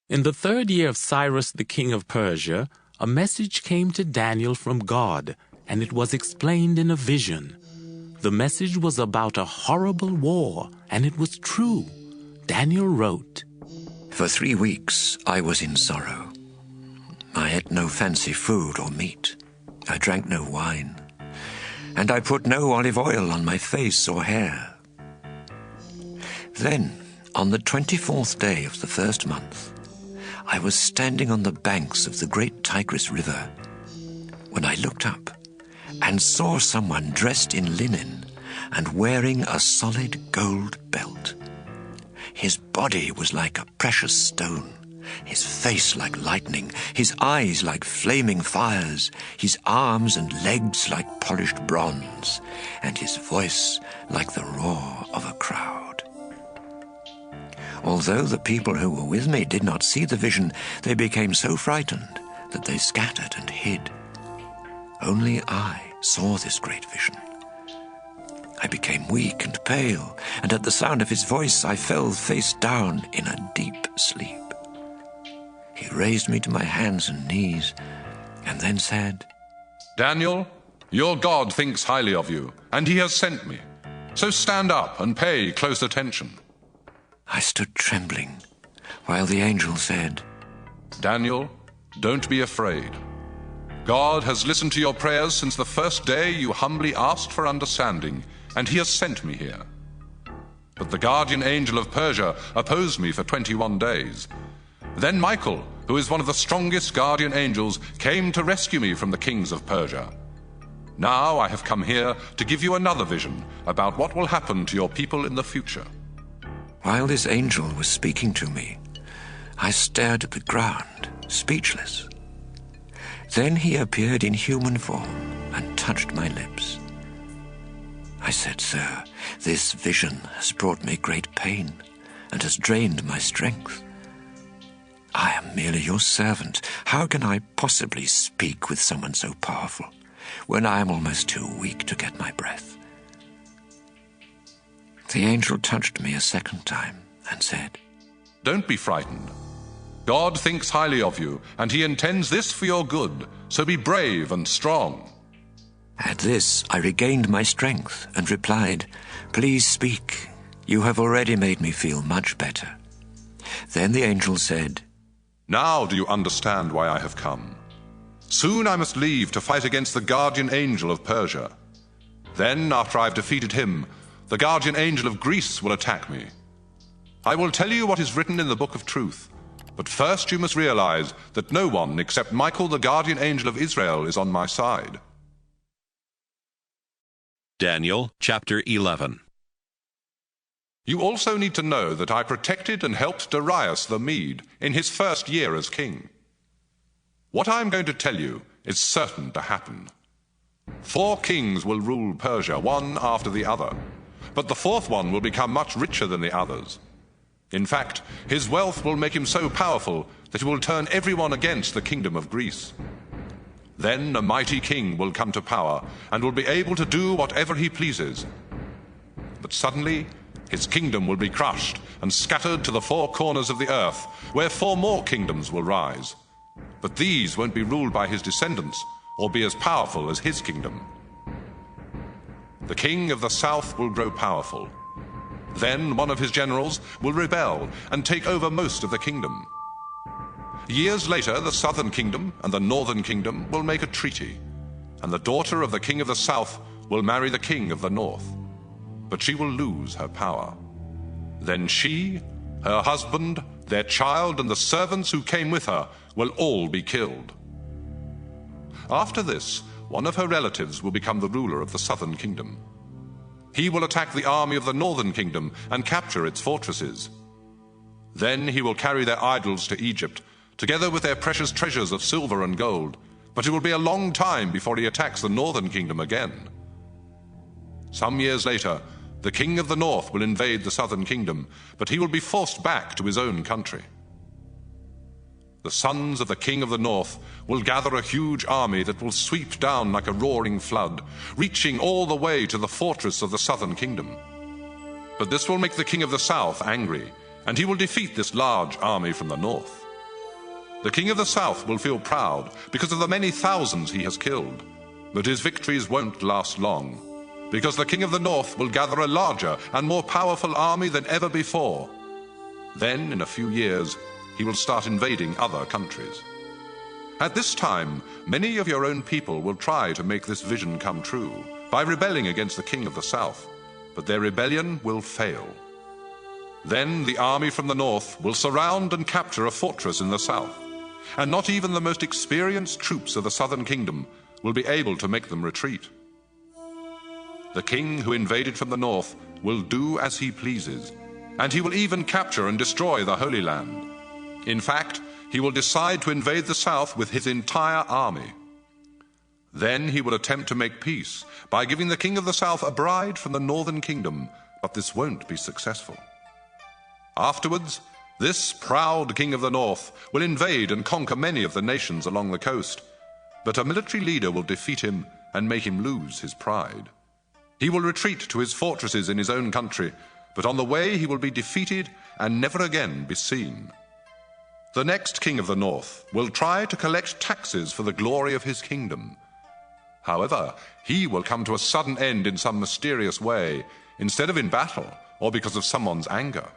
In the 3rd year of Cyrus the king of Persia, a message came to Daniel from God, and it was explained in a vision. The message was about a horrible war, and it was true. Daniel wrote, For 3 weeks I was in sorrow. I ate no fancy food or meat. I drank no wine, and I put no olive oil on my face or hair. Then, on the 24th day of the 1st month, I was standing on the banks of the great Tigris River when I looked up and saw someone dressed in linen and wearing a solid gold belt. His body was like a precious stone, his face like lightning, his eyes like flaming fires, his arms and legs like polished bronze, and his voice like the roar of a crowd. Although the people who were with me did not see the vision, they became so frightened that they scattered and hid. Only I saw this great vision. I became weak and pale, and at the sound of his voice I fell face down in a deep sleep. He raised me to my hands and knees, and then said, Daniel, your God thinks highly of you, and he has sent me. So stand up and pay close attention. I stood trembling, while the angel said, Daniel, don't be afraid. God has listened to your prayers since the first day you humbly asked for understanding, and he has sent me here. But the guardian angel of Persia opposed me for 21 days. Then Michael, who is one of the strongest guardian angels, came to rescue me from the kings of Persia. Now I have come here to give you another vision about what will happen to your people in the future. While this angel was speaking to me, I stared at the ground, speechless. Then he appeared in human form and touched my lips. I said, Sir, this vision has brought me great pain and has drained my strength. I am merely your servant. How can I possibly speak with someone so powerful when I am almost too weak to get my breath? The angel touched me a second time and said, Don't be frightened. God thinks highly of you, and he intends this for your good, so be brave and strong. At this, I regained my strength and replied, Please speak. You have already made me feel much better. Then the angel said, Now do you understand why I have come? Soon I must leave to fight against the guardian angel of Persia. Then, after I've defeated him, the guardian angel of Greece will attack me. I will tell you what is written in the Book of Truth, but first you must realize that no one except Michael, the guardian angel of Israel, is on my side. Daniel chapter 11. You also need to know that I protected and helped Darius the Mede in his first year as king. What I am going to tell you is certain to happen. 4 kings will rule Persia, one after the other, but the 4th one will become much richer than the others. In fact, his wealth will make him so powerful that he will turn everyone against the kingdom of Greece. Then a mighty king will come to power and will be able to do whatever he pleases. But suddenly, his kingdom will be crushed and scattered to the 4 corners of the earth, where 4 more kingdoms will rise. But these won't be ruled by his descendants or be as powerful as his kingdom. The king of the south will grow powerful. Then one of his generals will rebel and take over most of the kingdom. Years later, the southern kingdom and the northern kingdom will make a treaty, and the daughter of the king of the south will marry the king of the north. But she will lose her power. Then she, her husband, their child, and the servants who came with her will all be killed. After this, one of her relatives will become the ruler of the southern kingdom. He will attack the army of the northern kingdom and capture its fortresses. Then he will carry their idols to Egypt, together with their precious treasures of silver and gold, but it will be a long time before he attacks the northern kingdom again. Some years later, the king of the north will invade the southern kingdom, but he will be forced back to his own country. The sons of the king of the north will gather a huge army that will sweep down like a roaring flood, reaching all the way to the fortress of the southern kingdom. But this will make the king of the south angry, and he will defeat this large army from the north. The king of the south will feel proud because of the many thousands he has killed, but his victories won't last long, because the king of the north will gather a larger and more powerful army than ever before. Then, in a few years, he will start invading other countries. At this time, many of your own people will try to make this vision come true by rebelling against the king of the south, but their rebellion will fail. Then the army from the north will surround and capture a fortress in the south, and not even the most experienced troops of the southern kingdom will be able to make them retreat. The king who invaded from the north will do as he pleases, and he will even capture and destroy the Holy Land. In fact, he will decide to invade the south with his entire army. Then he will attempt to make peace by giving the king of the south a bride from the northern kingdom, but this won't be successful. Afterwards, this proud king of the north will invade and conquer many of the nations along the coast, but a military leader will defeat him and make him lose his pride. He will retreat to his fortresses in his own country, but on the way he will be defeated and never again be seen. The next king of the north will try to collect taxes for the glory of his kingdom. However, he will come to a sudden end in some mysterious way, instead of in battle or because of someone's anger.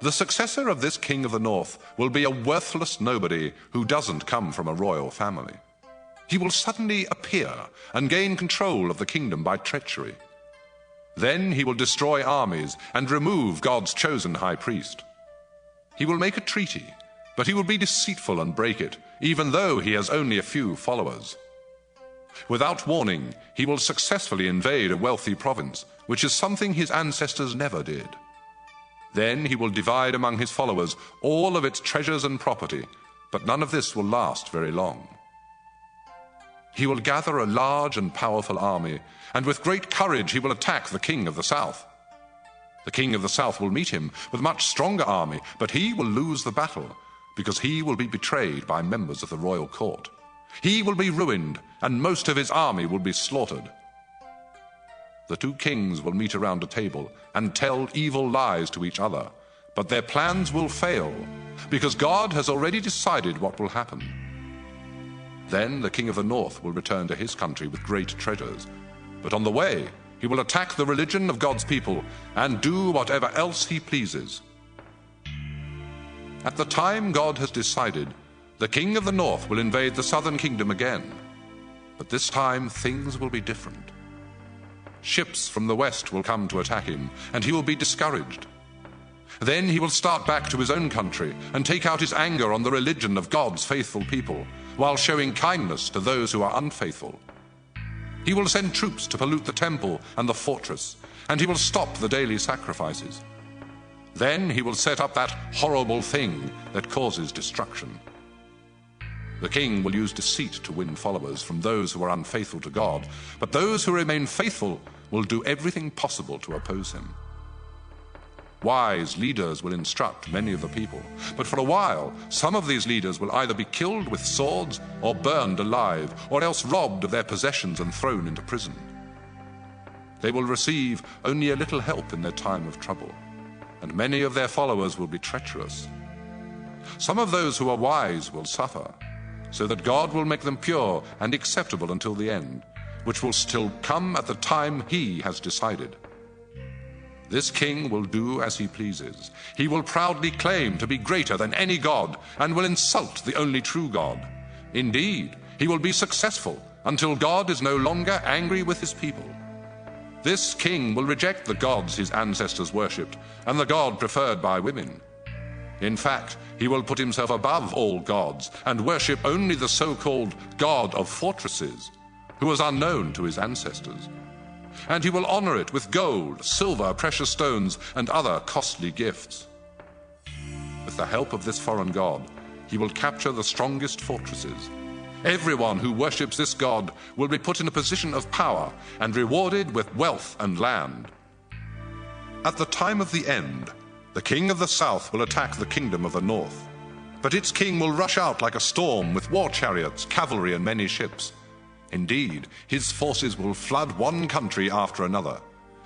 The successor of this king of the north will be a worthless nobody who doesn't come from a royal family. He will suddenly appear and gain control of the kingdom by treachery. Then he will destroy armies and remove God's chosen high priest. He will make a treaty, but he will be deceitful and break it, even though he has only a few followers. Without warning, he will successfully invade a wealthy province, which is something his ancestors never did. Then he will divide among his followers all of its treasures and property, but none of this will last very long. He will gather a large and powerful army, and with great courage he will attack the king of the south. The king of the south will meet him with a much stronger army, but he will lose the battle, because he will be betrayed by members of the royal court. He will be ruined, and most of his army will be slaughtered. The two kings will meet around a table and tell evil lies to each other, but their plans will fail, because God has already decided what will happen. Then the king of the north will return to his country with great treasures, but on the way he will attack the religion of God's people and do whatever else he pleases. At the time God has decided, the king of the north will invade the southern kingdom again, but this time things will be different. Ships from the west will come to attack him, and he will be discouraged. Then he will start back to his own country and take out his anger on the religion of God's faithful people, while showing kindness to those who are unfaithful. He will send troops to pollute the temple and the fortress, and he will stop the daily sacrifices. Then he will set up that horrible thing that causes destruction. The king will use deceit to win followers from those who are unfaithful to God, but those who remain faithful will do everything possible to oppose him. Wise leaders will instruct many of the people, but for a while, some of these leaders will either be killed with swords or burned alive, or else robbed of their possessions and thrown into prison. They will receive only a little help in their time of trouble, and many of their followers will be treacherous. Some of those who are wise will suffer, so that God will make them pure and acceptable until the end, which will still come at the time he has decided. This king will do as he pleases. He will proudly claim to be greater than any god and will insult the only true God. Indeed, he will be successful until God is no longer angry with his people. This king will reject the gods his ancestors worshipped and the God preferred by women. In fact, he will put himself above all gods and worship only the so-called God of fortresses, who was unknown to his ancestors. And he will honor it with gold, silver, precious stones, and other costly gifts. With the help of this foreign god, he will capture the strongest fortresses. Everyone who worships this god will be put in a position of power and rewarded with wealth and land. At the time of the end, the king of the south will attack the kingdom of the north, but its king will rush out like a storm with war chariots, cavalry, and many ships. Indeed, his forces will flood one country after another,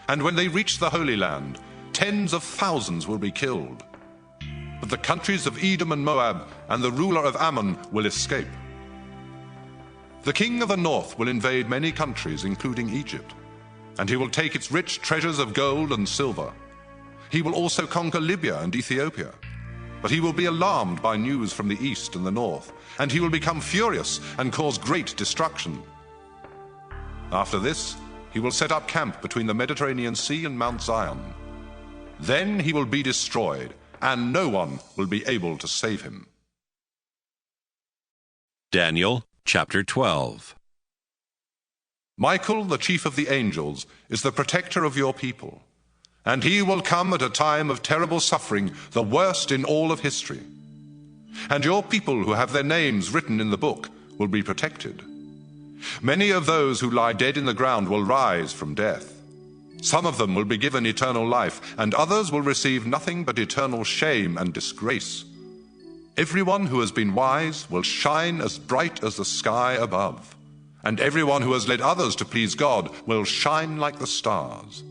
and when they reach the Holy Land, tens of thousands will be killed. But the countries of Edom and Moab and the ruler of Ammon will escape. The king of the north will invade many countries, including Egypt, and he will take its rich treasures of gold and silver. He will also conquer Libya and Ethiopia, but he will be alarmed by news from the east and the north, and he will become furious and cause great destruction. After this, he will set up camp between the Mediterranean Sea and Mount Zion. Then he will be destroyed, and no one will be able to save him. Daniel chapter 12. Michael, the chief of the angels, is the protector of your people, and he will come at a time of terrible suffering, the worst in all of history. And your people who have their names written in the book will be protected. Many of those who lie dead in the ground will rise from death. Some of them will be given eternal life, and others will receive nothing but eternal shame and disgrace. Everyone who has been wise will shine as bright as the sky above, and everyone who has led others to please God will shine like the stars.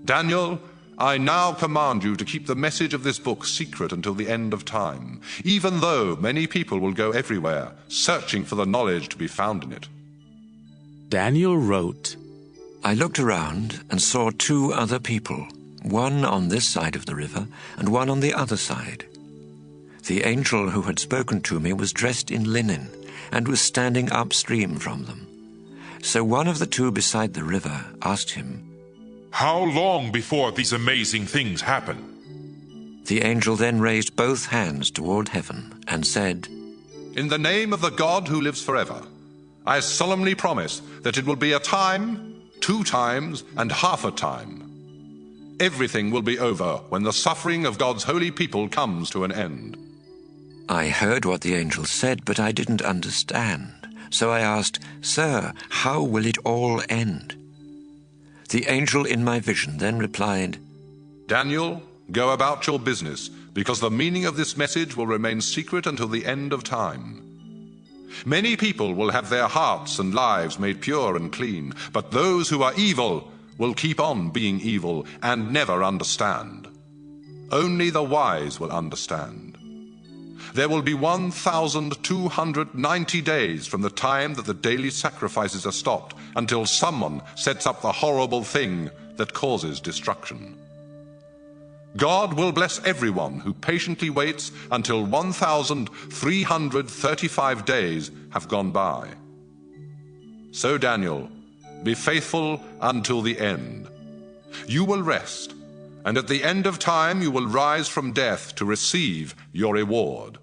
Daniel, I now command you to keep the message of this book secret until the end of time, even though many people will go everywhere, searching for the knowledge to be found in it. Daniel wrote, I looked around and saw two other people, one on this side of the river and one on the other side. The angel who had spoken to me was dressed in linen and was standing upstream from them. So one of the two beside the river asked him, How long before these amazing things happen? The angel then raised both hands toward heaven and said, In the name of the God who lives forever, I solemnly promise that it will be a time, 2 times, and half a time. Everything will be over when the suffering of God's holy people comes to an end. I heard what the angel said, but I didn't understand. So I asked, Sir, how will it all end? The angel in my vision then replied, Daniel, go about your business, because the meaning of this message will remain secret until the end of time. Many people will have their hearts and lives made pure and clean, but those who are evil will keep on being evil and never understand. Only the wise will understand. There will be 1,290 days from the time that the daily sacrifices are stopped until someone sets up the horrible thing that causes destruction. God will bless everyone who patiently waits until 1,335 days have gone by. So, Daniel, be faithful until the end. You will rest, and at the end of time you will rise from death to receive your reward.